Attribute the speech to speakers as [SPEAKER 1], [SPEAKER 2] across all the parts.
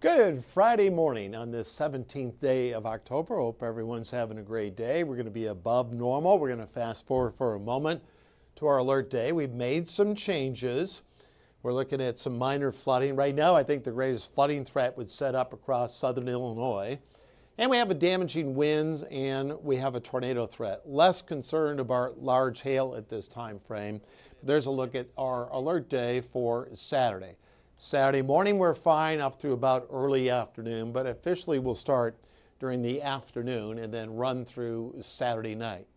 [SPEAKER 1] Good Friday morning on this 17th day of October. Hope everyone's having a great day. We're going to be above normal. We're going to fast forward for a moment to our alert day. We've made some changes. We're looking at some minor flooding. Right now, I think the greatest flooding threat would set up across southern Illinois. And we have a damaging winds and we have a tornado threat. Less concerned about large hail at this time frame. There's a look at our alert day for Saturday. Saturday morning we're fine up through about early afternoon, but officially we'll start during the afternoon and then run through Saturday night.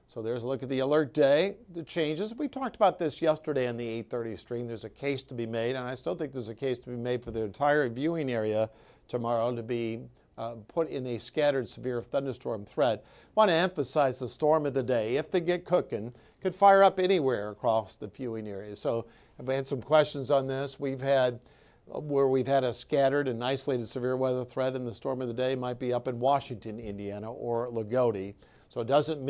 [SPEAKER 1] So there's a look at the alert day, the changes. We talked about this yesterday on the 8:30 stream. There's a case to be made, and I still think there's a case to be made for the entire viewing area tomorrow to be put in a scattered severe thunderstorm threat. I want to emphasize the storm of the day, if they get cooking, could fire up anywhere across the viewing area. So I've had some questions on this. We've had a scattered and isolated severe weather threat, and the storm of the day might be up in Washington, Indiana, or Lagodi. So it doesn't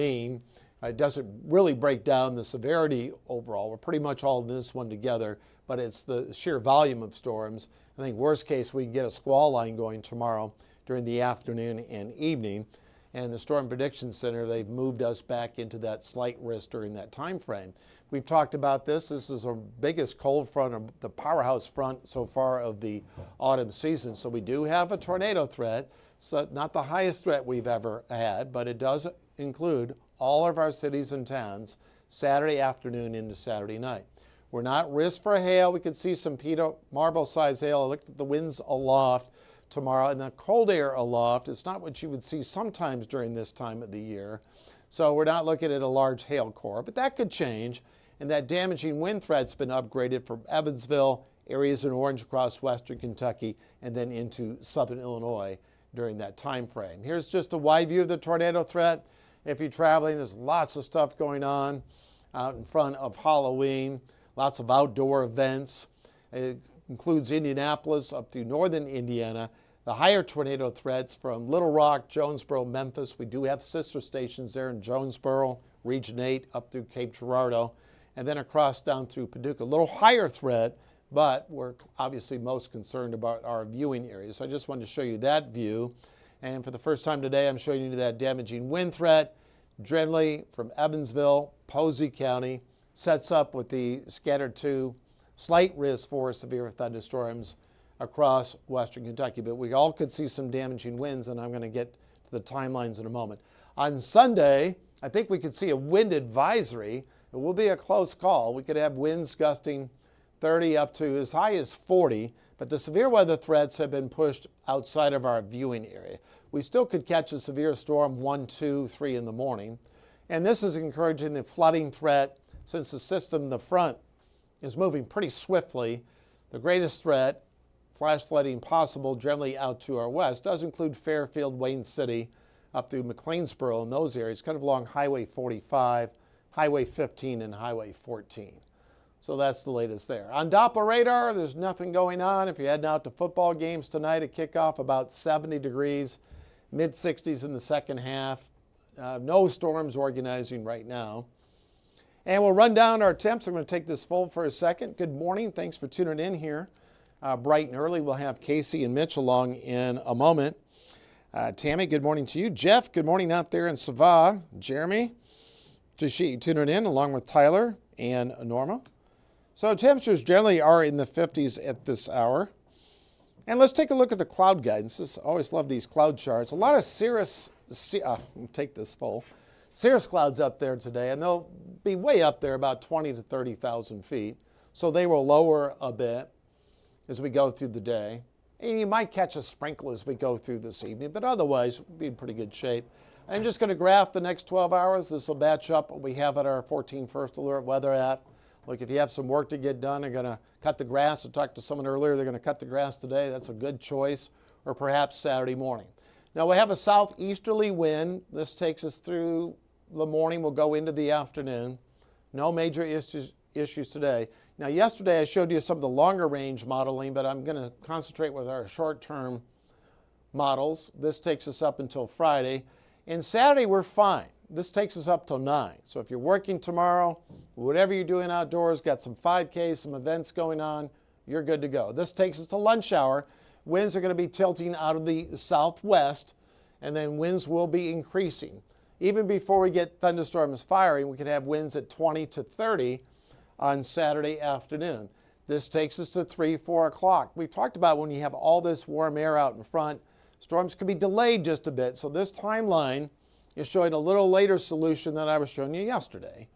[SPEAKER 1] really break down the severity overall. We're pretty much all in this one together, but it's the sheer volume of storms. I think worst case, we can get a squall line going tomorrow during the afternoon and evening. And the Storm Prediction Center, they've moved us back into that slight risk during that time frame. We've talked about this. This is our biggest cold front, the powerhouse front so far of the autumn season. So we do have a tornado threat. So not the highest threat we've ever had, but it does include all of our cities and towns Saturday afternoon into Saturday night. We're not risk for hail. We could see some Peter marble size hail. I looked at the winds aloft tomorrow, and the cold air aloft. It's not what you would see sometimes during this time of the year. So we're not looking at a large hail core, but that could change. And that damaging wind threat's been upgraded from Evansville, areas in orange across western Kentucky, and then into southern Illinois during that time frame. Here's just a wide view of the tornado threat. If you're traveling, there's lots of stuff going on out in front of Halloween, lots of outdoor events. It includes Indianapolis up through northern Indiana. The higher tornado threats from Little Rock, Jonesboro, Memphis. We do have sister stations there in Jonesboro, Region 8, up through Cape Girardeau, and then across down through Paducah. A little higher threat, but we're obviously most concerned about our viewing area. So I just wanted to show you that view. And for the first time today, I'm showing you that damaging wind threat. Generally from Evansville, Posey County, sets up with the scattered to slight risk for severe thunderstorms across western Kentucky. But we all could see some damaging winds, and I'm going to get to the timelines in a moment. On Sunday, I think we could see a wind advisory. It will be a close call. We could have winds gusting 30 up to as high as 40, but the severe weather threats have been pushed outside of our viewing area. We still could catch a severe storm 1, 2, 3 in the morning. And this is encouraging the flooding threat since the system, the front, is moving pretty swiftly. The greatest threat, flash flooding possible generally out to our west, does include Fairfield, Wayne City, up through McLeansboro and those areas, kind of along Highway 45, Highway 15, and Highway 14. So that's the latest there. On Doppler radar, there's nothing going on. If you're heading out to football games tonight at kickoff, about 70 degrees, mid-60s in the second half. No storms organizing right now. And we'll run down our temps. I'm going to take this full for a second. Good morning. Thanks for tuning in here. Bright and early. We'll have Casey and Mitch along in a moment. Tammy, good morning to you. Jeff, good morning out there in Sava. Jeremy, appreciate you tuning in along with Tyler and Norma. So temperatures generally are in the 50s at this hour. And let's take a look at the cloud guidance. I always love these cloud charts. A lot of cirrus clouds up there today, and they'll be way up there, about 20 to 30,000 feet. So they will lower a bit as we go through the day. And you might catch a sprinkle as we go through this evening, but otherwise we'll be in pretty good shape. I'm just going to graph the next 12 hours. This will match up what we have at our 14 First Alert weather app. Look, if you have some work to get done, they're going to cut the grass. I talked to someone earlier, they're going to cut the grass today. That's a good choice, or perhaps Saturday morning. Now we have a southeasterly wind. This takes us through the morning. We'll go into the afternoon. No major issues today. Now yesterday I showed you some of the longer range modeling, but I'm going to concentrate with our short-term models. This takes us up until Friday. And Saturday we're fine. This takes us up till 9. So if you're working tomorrow, whatever you're doing outdoors, got some 5Ks, some events going on, you're good to go. This takes us to lunch hour. winds are going to be tilting out of the southwest, and then winds will be increasing. Even before we get thunderstorms firing, we could have winds at 20 to 30 on Saturday afternoon. This takes us to 3, 4 o'clock. We've talked about when you have all this warm air out in front, storms could be delayed just a bit. So this timeline is showing a little later solution than I was showing you yesterday,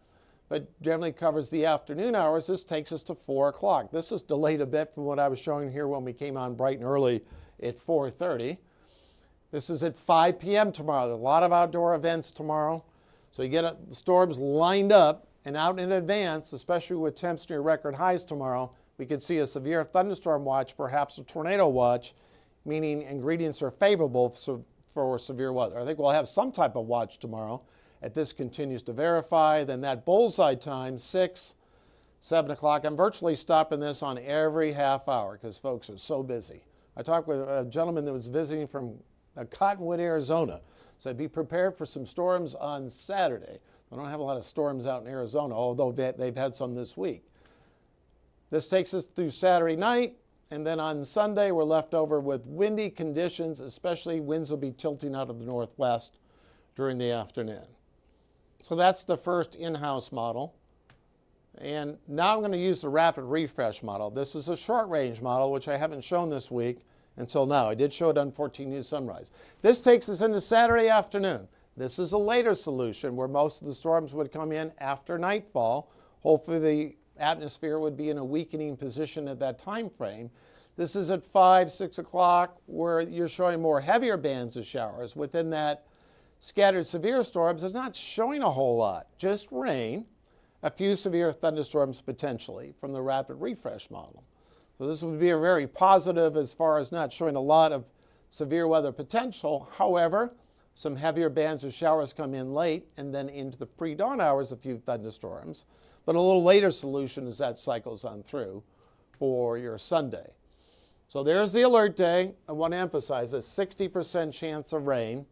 [SPEAKER 1] but generally covers the afternoon hours. This takes us to 4 o'clock. This is delayed a bit from what I was showing here when we came on bright and early at 4:30. This is at 5 p.m. tomorrow. There's a lot of outdoor events tomorrow. So you get storms lined up and out in advance, especially with temps near record highs tomorrow. We could see a severe thunderstorm watch, perhaps a tornado watch, meaning ingredients are favorable for severe weather. I think we'll have some type of watch tomorrow. If this continues to verify, then that bullseye time, 6, 7 o'clock, I'm virtually stopping this on every half hour because folks are so busy. I talked with a gentleman that was visiting from Cottonwood, Arizona. So be prepared for some storms on Saturday. I don't have a lot of storms out in Arizona, although they've had some this week. This takes us through Saturday night, and then on Sunday we're left over with windy conditions, especially winds will be tilting out of the northwest during the afternoon. So that's the first in-house model. And now I'm going to use the rapid refresh model. This is a short range model, which I haven't shown this week until now. I did show it on 14 News Sunrise. This takes us into Saturday afternoon. This is a later solution where most of the storms would come in after nightfall. Hopefully the atmosphere would be in a weakening position at that time frame. This is at 5, 6 o'clock where you're showing more heavier bands of showers. Within that scattered severe storms, it's not showing a whole lot, just rain, a few severe thunderstorms potentially from the rapid refresh model. So this would be a very positive as far as not showing a lot of severe weather potential. However, some heavier bands of showers come in late and then into the pre-dawn hours, a few thunderstorms. But a little later solution as that cycles on through for your Sunday. So there's the alert day. I want to emphasize a 60% chance of rain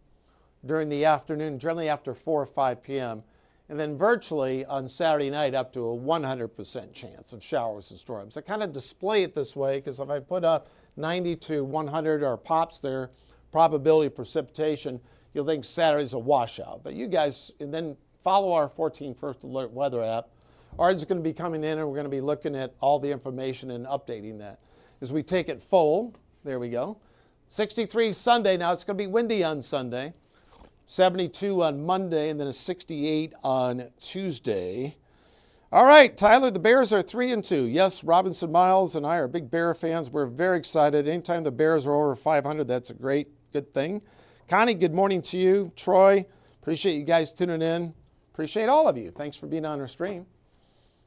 [SPEAKER 1] during the afternoon, generally after 4 or 5 p.m. And then virtually on Saturday night up to a 100% chance of showers and storms. I kind of display it this way because if I put up 90 to 100 or pops there, probability of precipitation, you'll think Saturday's a washout. But you guys, and then follow our 14 First Alert weather app. Ours is going to be coming in and we're going to be looking at all the information and updating that. As we take it full, there we go. 63 Sunday, now it's going to be windy on Sunday. 72 on Monday and then a 68 on Tuesday. All right, Tyler, the Bears are 3-2. Yes, Robinson Miles and I are big Bear fans. We're very excited. Anytime the Bears are over 500, that's a good thing. Connie, good morning to you. Troy, appreciate you guys tuning in. Appreciate all of you. Thanks for being on our stream.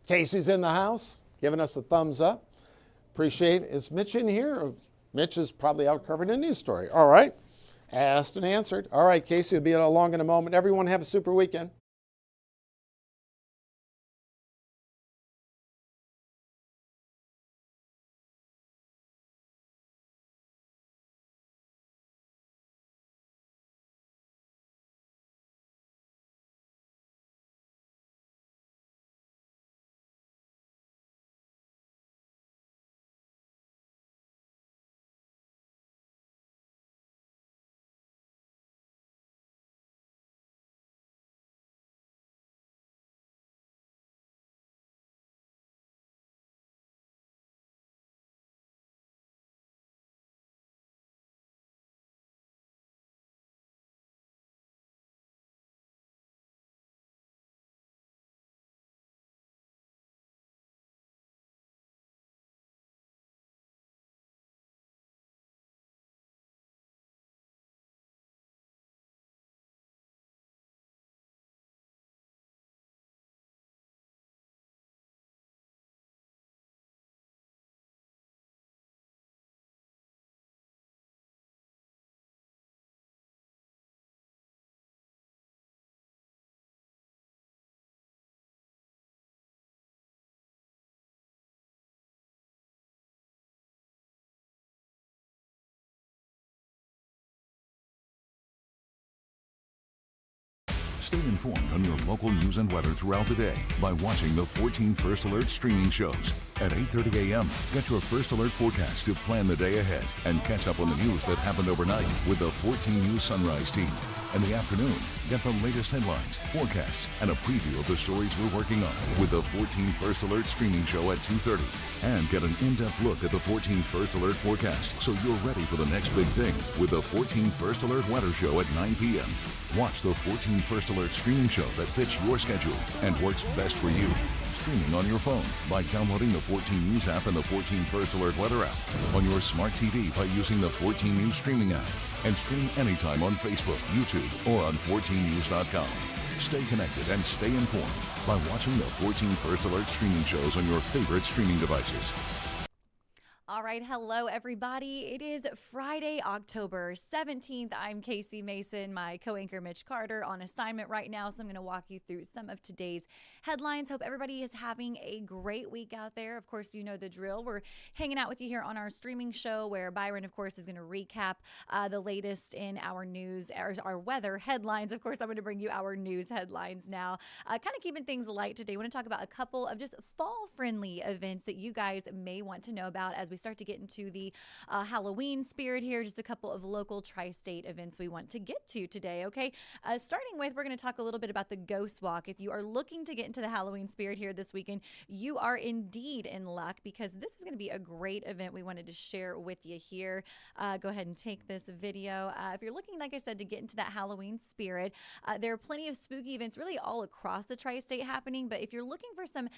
[SPEAKER 1] Casey's in the house, giving us a thumbs up. Appreciate it. Is Mitch in here? Or Mitch is probably out covering a news story. All right. Asked and answered. All right, Casey will be along in a moment. Everyone have a super weekend.
[SPEAKER 2] Stay informed on your local news and weather throughout the day by watching the 14 First Alert streaming shows. At 8:30 a.m., get your First Alert forecast to plan the day ahead and catch up on the news that happened overnight with the 14 News Sunrise team. In the afternoon, get the latest headlines, forecasts, and a preview of the stories we're working on with the 14 First Alert streaming show at 2:30. And get an in-depth look at the 14 First Alert forecast so you're ready for the next big thing with the 14 First Alert weather show at 9 p.m. Watch the 14 First Alert streaming show that fits your schedule and works best for you. Streaming on your phone by downloading the 14 News app and the 14 First Alert weather app. On your smart TV by using the 14 News streaming app. And stream anytime on Facebook, YouTube, or on 14news.com. Stay connected and stay informed by watching the 14 First Alert streaming shows on your favorite streaming devices.
[SPEAKER 3] All right. Hello, everybody. It is Friday, October 17th. I'm Casey Mason, my co-anchor Mitch Carter on assignment right now. So I'm going to walk you through some of today's headlines. Hope everybody is having a great week out there. Of course, you know the drill. We're hanging out with you here on our streaming show where Byron, of course, is going to recap the latest in our news, our weather headlines. Of course, I'm going to bring you our news headlines now. Kind of keeping things light today. I want to talk about a couple of just fall-friendly events that you guys may want to know about as we start to get into the Halloween spirit here. Just a couple of local tri-state events we want to get to today, okay? Starting with, we're going to talk a little bit about the Ghost Walk. If you are looking to get into the Halloween spirit here this weekend, you are indeed in luck because this is going to be a great event we wanted to share with you here. Go ahead and take this video. If you're looking, like I said, to get into that Halloween spirit, there are plenty of spooky events really all across the tri-state happening, but if you're looking for some,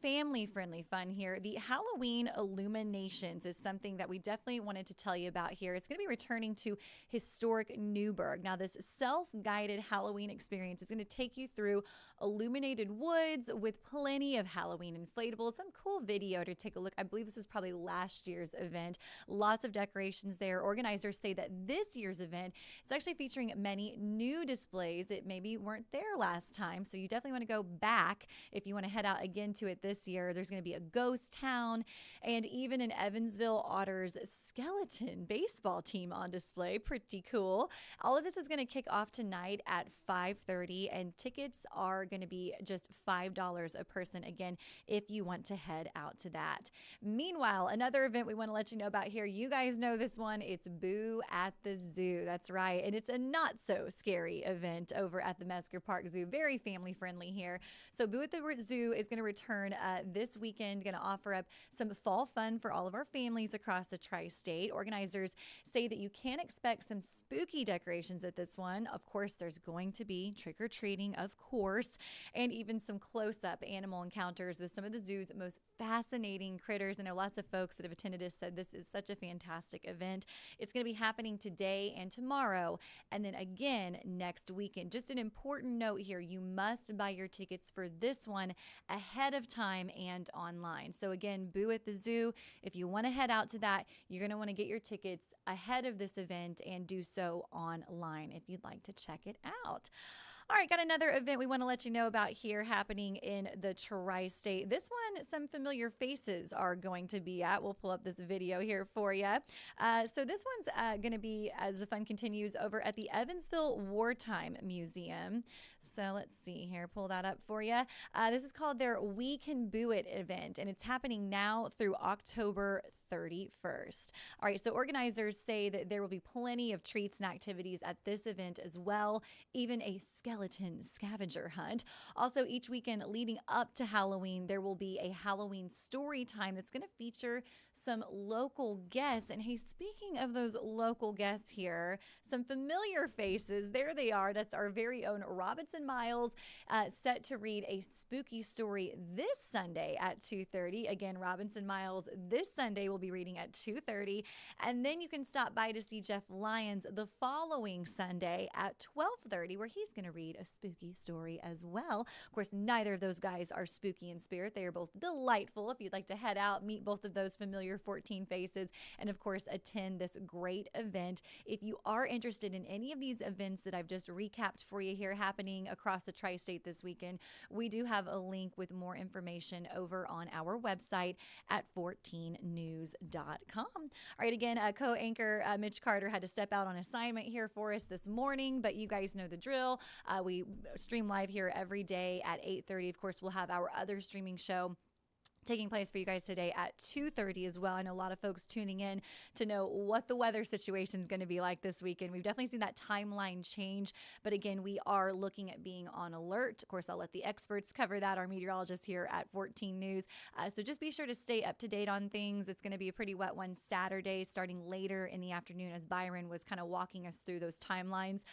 [SPEAKER 3] family-friendly fun here, the Halloween Illuminations is something that we definitely wanted to tell you about here. It's going to be returning to historic Newburgh. Now, this self-guided Halloween experience is going to take you through illuminated woods with plenty of Halloween inflatables, some cool video to take a look. I believe this was probably last year's event. Lots of decorations there. Organizers say that this year's event is actually featuring many new displays that maybe weren't there last time. So you definitely want to go back if you want to head out again to it this year. There's going to be a ghost town and even an Evansville Otters skeleton baseball team on display. Pretty cool. All of this is going to kick off tonight at 5:30, and tickets are going to be just $5 a person, again, if you want to head out to that. Meanwhile, another event we want to let you know about here, you guys know this one, it's Boo at the Zoo. That's right, and it's a not-so-scary event over at the Mesker Park Zoo. Very family-friendly here. So Boo at the Zoo is going to return this weekend, going to offer up some fall fun for all of our families across the tri-state. Organizers say that you can expect some spooky decorations at this one. Of course, there's going to be trick-or-treating, of course, and even some close-up animal encounters with some of the zoo's most fascinating critters. I know lots of folks that have attended this said this is such a fantastic event. It's going to be happening today and tomorrow, and then again next weekend. Just an important note here, you must buy your tickets for this one ahead of time and online. So again, Boo at the Zoo, if you want to head out to that, you're going to want to get your tickets ahead of this event and do so online if you'd like to check it out. All right, got another event we want to let you know about here happening in the Tri-State. This one, some familiar faces are going to be at. We'll pull up this video here for you. So this one's going to be, as the fun continues, over at the Evansville Wartime Museum. So let's see here, pull that up for you. This is called their We Can Boo It event, and it's happening now through October 31st. All right, so organizers say that there will be plenty of treats and activities at this event as well, even a skeleton scavenger hunt. Also, each weekend leading up to Halloween, there will be a Halloween story time that's going to feature some local guests. And hey, speaking of those local guests here, some familiar faces, there they are. That's our very own Robinson Miles, set to read a spooky story this Sunday at 2:30. Again, Robinson Miles this Sunday will be reading at 2:30, and then you can stop by to see Jeff Lyons the following Sunday at 12:30, where he's going to read a spooky story as well. Of course, neither of those guys are spooky in spirit. They are both delightful. If you'd like to head out, meet both of those familiar familiar 14 faces, and of course, attend this great event. If you are interested in any of these events that I've just recapped for you here happening across the tri-state this weekend, we do have a link with more information over on our website at 14news.com. All right, again, co-anchor Mitch Carter had to step out on assignment here for us this morning, but you guys know the drill. We stream live here every day at 8:30. Of course, we'll have our other streaming show taking place for you guys today at 2:30 as well. I know a lot of folks tuning in to know what the weather situation is going to be like this weekend. We've definitely seen that timeline change, but again, we are looking at being on alert. Of course, I'll let the experts cover that, our meteorologists here at 14 News. So just be sure to stay up to date on things. It's going to be a pretty wet one Saturday, starting later in the afternoon, as Byron was kind of walking us through those timelines.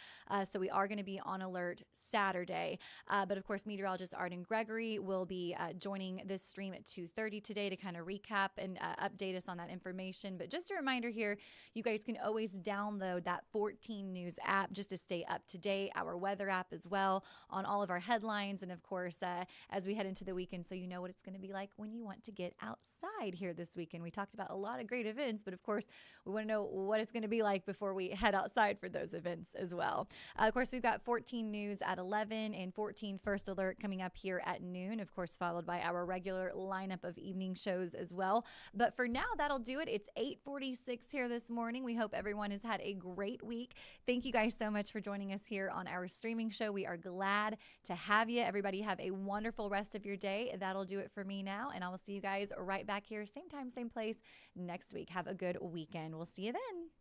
[SPEAKER 3] So we are going to be on alert Saturday. But of course, meteorologist Arden Gregory will be joining this stream at 2:30 today to kind of recap and update us on that information. But just a reminder here, you guys can always download that 14 News app just to stay up to date, our weather app as well, on all of our headlines. And of course, as we head into the weekend, so you know what it's going to be like when you want to get outside here this weekend. We talked about a lot of great events, but of course, we want to know what it's going to be like before we head outside for those events as well. Of course, we've got 14 News at 11 and 14 First Alert coming up here at noon, of course, followed by our regular lineup of evening shows as well. But for now, that'll do it. It's 8:46 here this morning. We hope everyone has had a great week. Thank you guys so much for joining us here on our streaming show. We are glad to have you. Everybody have a wonderful rest of your day. That'll do it for me now, and I will see you guys right back here, same time, same place next week. Have a good weekend. We'll see you then.